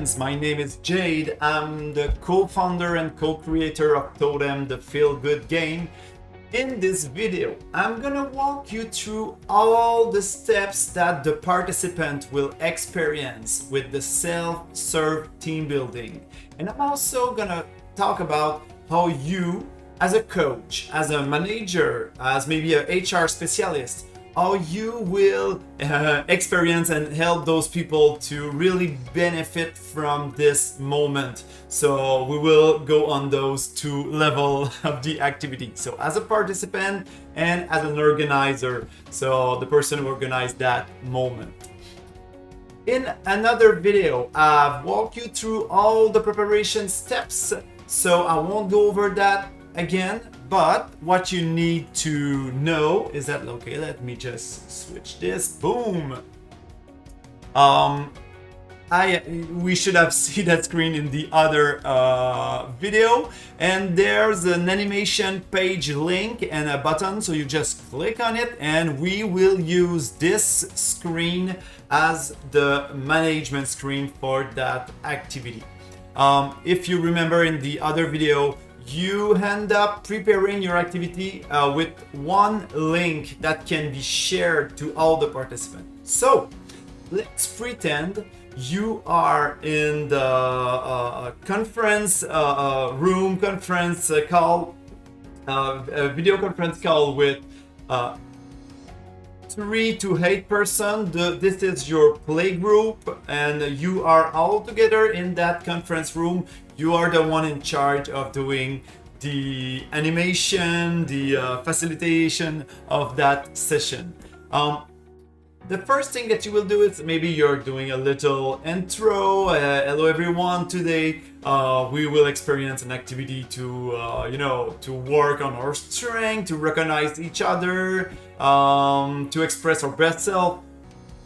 friends, my name is Jade. I'm the co-founder and co-creator of Totem, the feel-good game. In this video, I'm gonna walk you through all the steps that the participant will experience with the self-serve team building. And I'm also gonna talk about how you, as a coach, as a manager, as maybe an HR specialist, how you will experience and help those people to really benefit from this moment. So we will go on those two levels of the activity. So as a participant and as an organizer, so the person who organized that moment. In another video, I've walked you through all the preparation steps, so I won't go over that again. But what you need to know is that, okay, let me just switch this, boom. We should have seen that screen in the other video, and there's an animation page link and a button, so you just click on it and we will use this screen as the management screen for that activity. If you remember in the other video, you end up preparing your activity with one link that can be shared to all the participants. So let's pretend you are in the conference room, conference call, video conference call with 3 to 8 persons. This is your play group, and you are all together in that conference room. You are the one in charge of doing the animation, the facilitation of that session. The first thing that you will do is maybe you're doing a little intro. Hello everyone. Today we will experience an activity to to work on our strength, to recognize each other, to express our best self.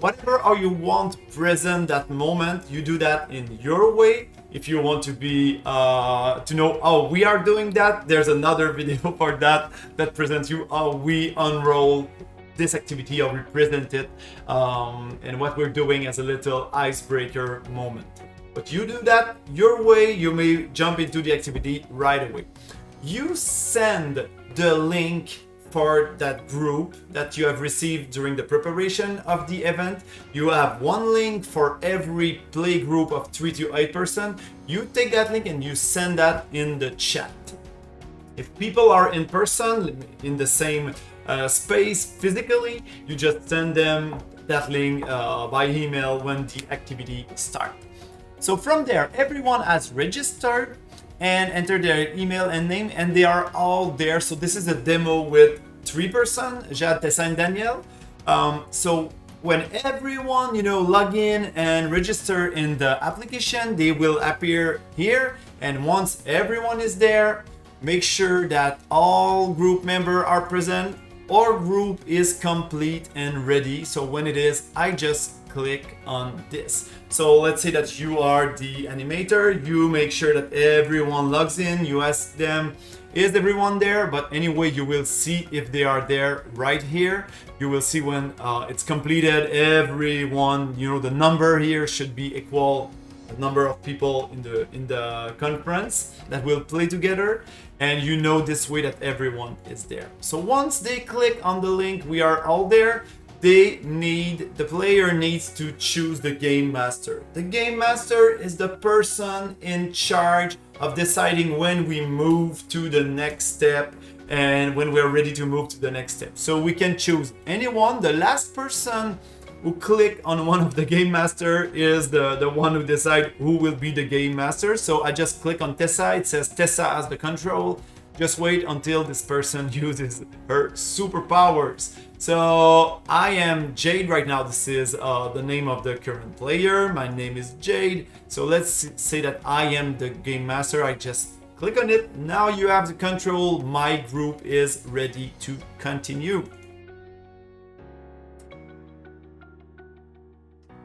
Whatever how you want to present that moment, you do that in your way. If you want to be to know how we are doing that, there's another video for that presents you how we unroll this activity, how we present it, and what we're doing as a little icebreaker moment. But you do that your way. You may jump into the activity right away. You send the link for that group that you have received during the preparation of the event. You have one link for every play group of 3 to 8 persons. You take that link and you send that in the chat. If people are in person, in the same space physically, you just send them that link by email when the activity starts. So from there, everyone has registered and enter their email and name, and they are all there. So this is a demo with 3 persons, Jade, Tessa, and Danielle. So when everyone log in and register in the application, they will appear here. And once everyone is there, make sure that all group members are present. Our group is complete and ready. So when it is, I just click on this. So let's say that you are the animator. You make sure that everyone logs in. You ask them, is everyone there? But anyway, you will see if they are there right here. You will see when it's completed. Everyone, the number here should be equal the number of people in the conference that will play together, and this way that everyone is there. So once they click on the link, we are all there. The player needs to choose the game master. The game master is the person in charge of deciding when we move to the next step and when we're ready to move to the next step. So we can choose anyone. The last person who click on one of the game master is the one who decide who will be the game master. So I just click on Tessa. It says Tessa as the control. Just wait until this person uses her superpowers. So I am Jade right now. This is the name of the current player. My name is Jade. So let's say that I am the game master. I just click on it. Now you have the control. My group is ready to continue.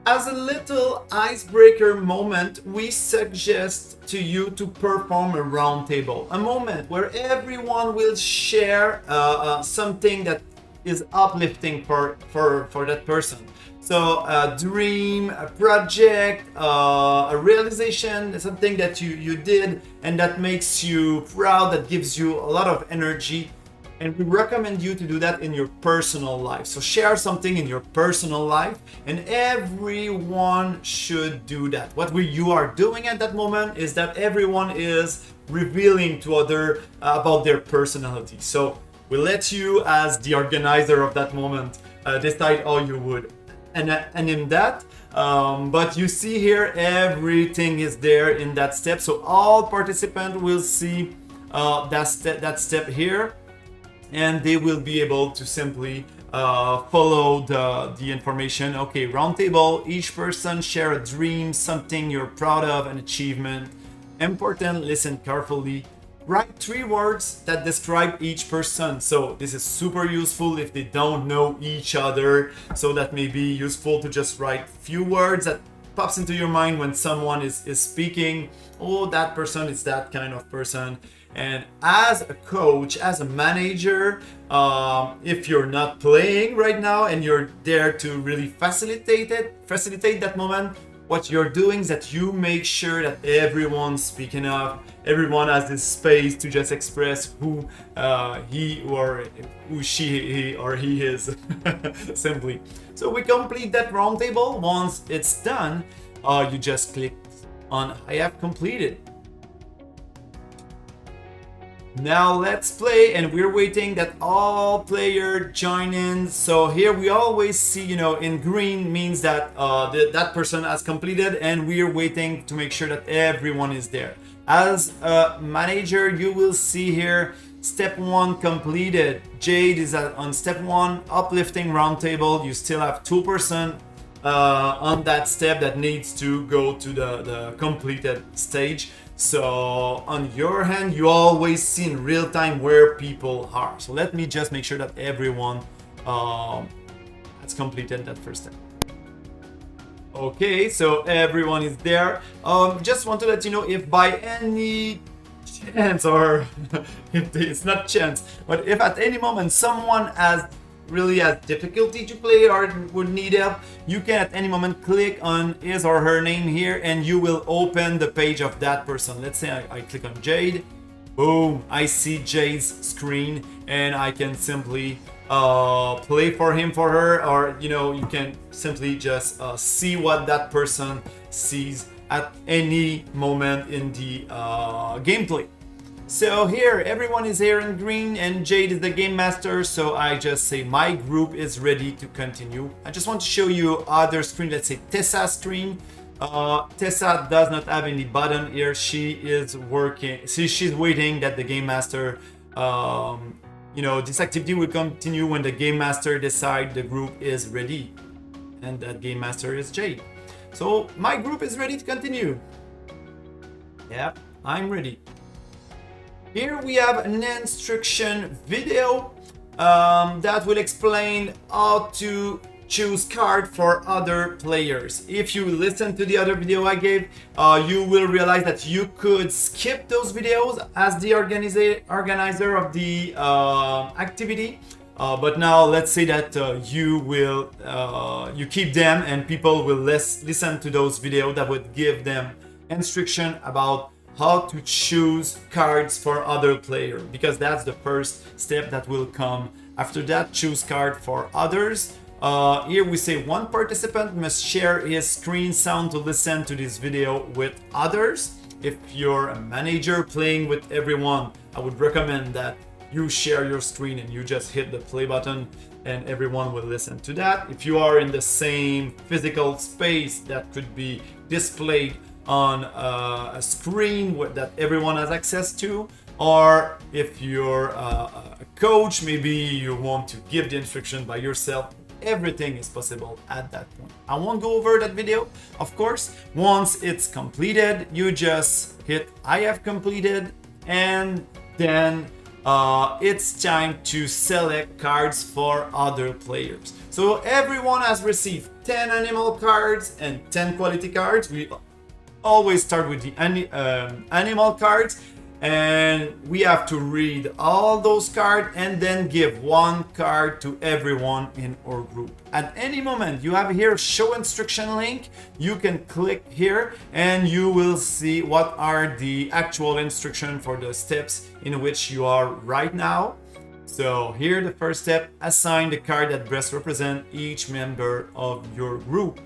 As a little icebreaker moment, we suggest to you to perform a round table, a moment where everyone will share something that is uplifting for that person. So a dream, a project, a realization, something that you did and that makes you proud, that gives you a lot of energy. And we recommend you to do that in your personal life. So share something in your personal life, and everyone should do that. What you are doing at that moment is that everyone is revealing to other about their personality. So we let you, as the organizer of that moment, decide how you would and in that. But you see here, everything is there in that step. So all participants will see that step here, and they will be able to simply follow the information. Okay, roundtable, each person share a dream, something you're proud of, an achievement. Important, listen carefully. Write 3 words that describe each person. So this is super useful if they don't know each other. So that may be useful to just write few words that pops into your mind when someone is speaking. Oh, that person is that kind of person. And as a coach, as a manager, if you're not playing right now and you're there to really facilitate that moment, what you're doing is that you make sure that everyone's speaking up, everyone has this space to just express who he or who she or he is, simply. So we complete that roundtable. Once it's done, you just click on I have completed. Now let's play, and we're waiting that all players join in. So here we always see, in green means that that person has completed, and we're waiting to make sure that everyone is there. As a manager, you will see here step 1 completed. Jade is on step 1, uplifting roundtable. You still have 2% on that step that needs to go to the completed stage. So on your hand, you always see in real time where people are. So let me just make sure that everyone has completed that first step. Okay, so everyone is there. Just want to let you know, if by any chance, or if it's not chance, but if at any moment someone really has difficulty to play or would need help, you can at any moment click on his or her name here, and you will open the page of that person. Let's say I click on Jade. Boom, I see Jade's screen, and I can simply play for him, for her, or you can simply just see what that person sees at any moment in the gameplay. So here, everyone is here in green, and Jade is the game master, so I just say my group is ready to continue. I just want to show you other screen, let's say Tessa's screen. Tessa does not have any button here. She is working, she's waiting that the game master, this activity will continue when the game master decides the group is ready, and that game master is Jade. So my group is ready to continue. Yeah, I'm ready. Here we have an instruction video that will explain how to choose card for other players. If you listen to the other video I gave, you will realize that you could skip those videos as the organizer of the activity. But now let's say that you keep them, and people will listen to those videos that would give them instruction about how to choose cards for other players, because that's the first step that will come after that. Choose card for others. Here we say one participant must share his screen sound to listen to this video with others. If you're a manager playing with everyone, I would recommend that you share your screen and you just hit the play button, and everyone will listen to that. If you are in the same physical space, that could be displayed on a screen that everyone has access to, or if you're a coach, maybe you want to give the instruction by yourself. Everything is possible at that point. I won't go over that video, of course. Once it's completed, you just hit I have completed, and then it's time to select cards for other players. So everyone has received 10 animal cards and 10 quality cards. We always start with the animal cards, and we have to read all those cards and then give one card to everyone in our group. At any moment, you have here show instruction link. You can click here and you will see what are the actual instructions for the steps in which you are right now. So here the first step, assign the card that best represent each member of your group.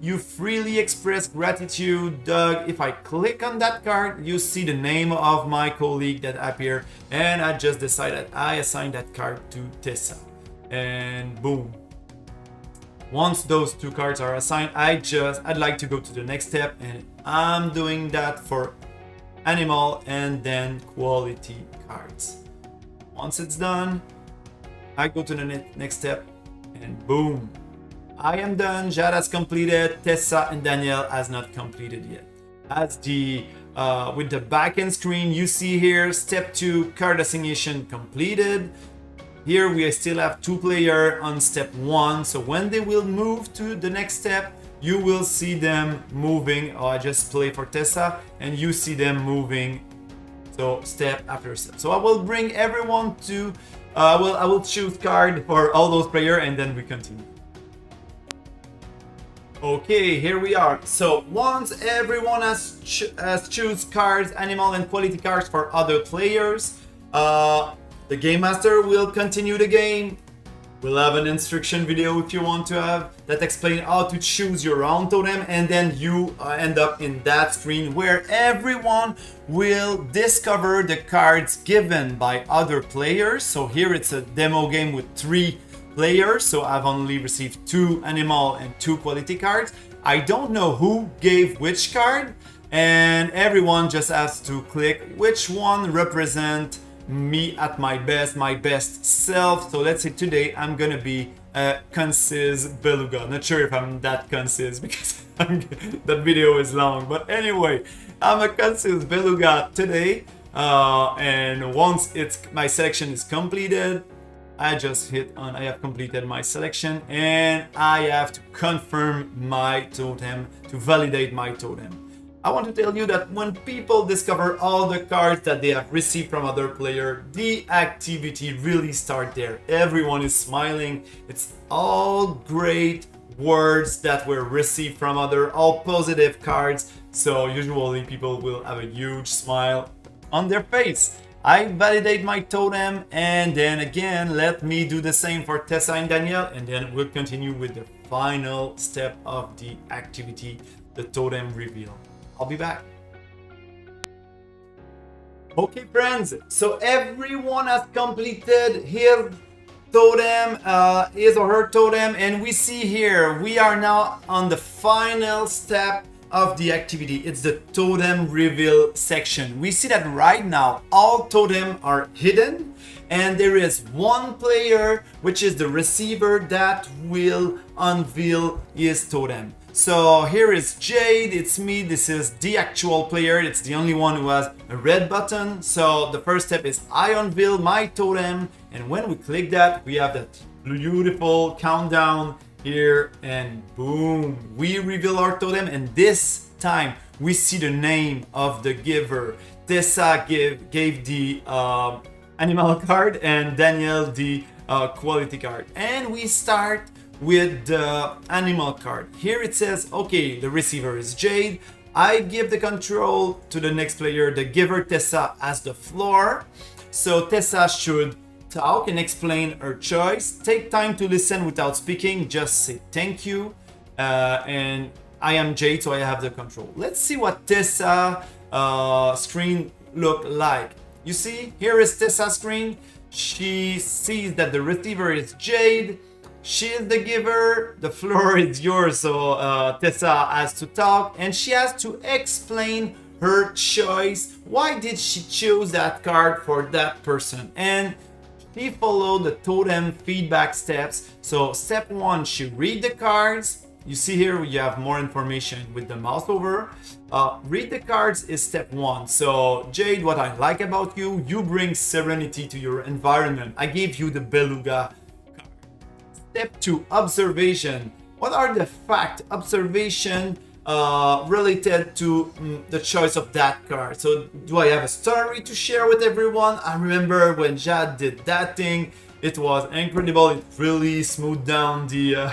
You freely express gratitude, Doug. If I click on that card, you see the name of my colleague that appear, and I just decided I assign that card to Tessa. And boom. Once those two cards are assigned, I'd like to go to the next step, and I'm doing that for animal and then quality cards. Once it's done, I go to the next step, and boom. I am done. Jade has completed. Tessa and Danielle has not completed yet. As the with the backend screen, you see here step 2 card assignation completed. Here we still have 2 players on step 1. So when they will move to the next step, you will see them moving. I just play for Tessa, and you see them moving. So step after step. So I will bring everyone to. I will choose card for all those players, and then we continue. Okay, here we are. So once everyone has choose cards, animal and quality cards for other players, the game master will continue the game. We'll have an instruction video if you want to have that explain how to choose your own totem, and then you end up in that screen where everyone will discover the cards given by other players. So here it's a demo game with 3 players, so I've only received 2 animal and 2 quality cards. I don't know who gave which card, and everyone just has to click which one represent me at my best self. So let's say today I'm gonna be a concise beluga. Not sure if I'm that concise because that video is long, but anyway, I'm a concise beluga today, and once my selection is completed, I just hit on I have completed my selection, and I have to confirm my totem to validate my totem. I want to tell you that when people discover all the cards that they have received from other players, the activity really starts there. Everyone is smiling. It's all great words that were received from all positive cards. So usually people will have a huge smile on their face. I validate my totem, and then again, let me do the same for Tessa and Danielle, and then we'll continue with the final step of the activity, the totem reveal. I'll be back. Okay, friends, so everyone has completed his totem, his or her totem, and we see here, we are now on the final step of the activity. It's the totem reveal section. We see that right now all totems are hidden, and there is one player, which is the receiver, that will unveil his totem. So here is Jade, it's me, this is the actual player, it's the only one who has a red button. So the first step is I unveil my totem, and when we click that, we have that beautiful countdown here, and boom, we reveal our totem, and this time we see the name of the giver. Tessa gave the animal card, and Danielle the quality card. And we start with the animal card. Here it says, okay, the receiver is Jade. I give the control to the next player. The giver, Tessa, has the floor. So Tessa should talk and explain her choice. Take time to listen without speaking. Just say thank you. And I am Jade, so I have the control. Let's see what Tessa screen look like. You see, here is Tessa's screen. She sees that the receiver is Jade. She is the giver. The floor is yours, so Tessa has to talk, and she has to explain her choice. Why did she choose that card for that person? And she followed the totem feedback steps. So step 1, she read the cards. You see here you have more information with the mouse over. Read the cards is step 1. So Jade, what I like about you, you bring serenity to your environment. I gave you the beluga card. Step 2, observation. What are the facts? Observation related to the choice of that card. So do I have a story to share with everyone? I remember when Jade did that thing, it was incredible. It really smoothed down the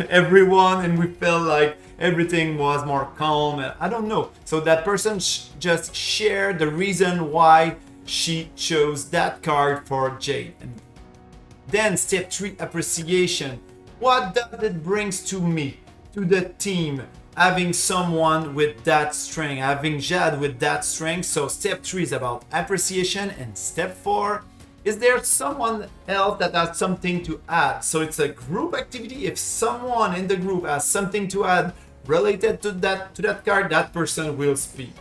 everyone, and we felt like everything was more calm. I don't know. So that person just shared the reason why she chose that card for Jade. And then step 3, appreciation. What does it brings to me, to the team, having someone with that strength, having Jade with that strength? So step 3 is about appreciation, and step 4, is there someone else that has something to add? So it's a group activity. If someone in the group has something to add related to that card, that person will speak.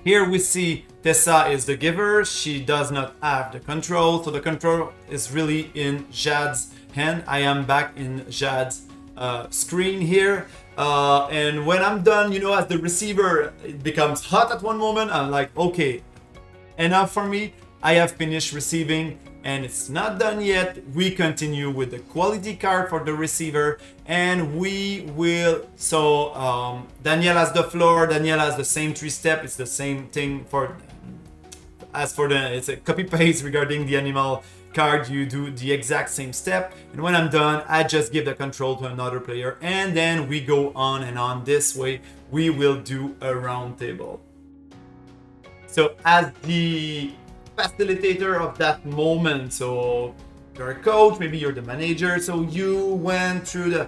Here we see Tessa is the giver. She does not have the control, so the control is really in Jade's hand. I am back in Jade's screen here, and when I'm done, as the receiver, it becomes hot at one moment. I'm like, okay, enough for me. I have finished receiving, and it's not done yet. We continue with the quality card for the receiver, and we will. So Danielle has the floor. Danielle has the same 3-step. It's the same thing it's a copy paste regarding the animal card. You do the exact same step, and when I'm done, I just give the control to another player, and then we go on and on. This way we will do a round table. So as the facilitator of that moment, so you're a coach, maybe you're the manager, so you went through the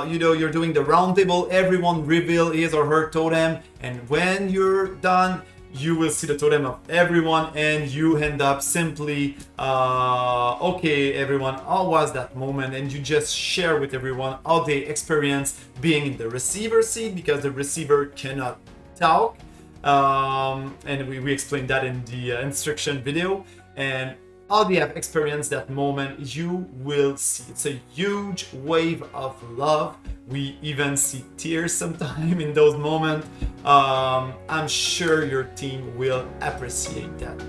you're doing the round table, everyone reveal his or her totem, and when you're done, you will see the totem of everyone, and you end up simply okay, everyone, how was that moment? And you just share with everyone how they experience being in the receiver seat, because the receiver cannot talk. And we explained that in the instruction video, and how they have experienced that moment, you will see. It's a huge wave of love. We even see tears sometimes in those moments. I'm sure your team will appreciate that.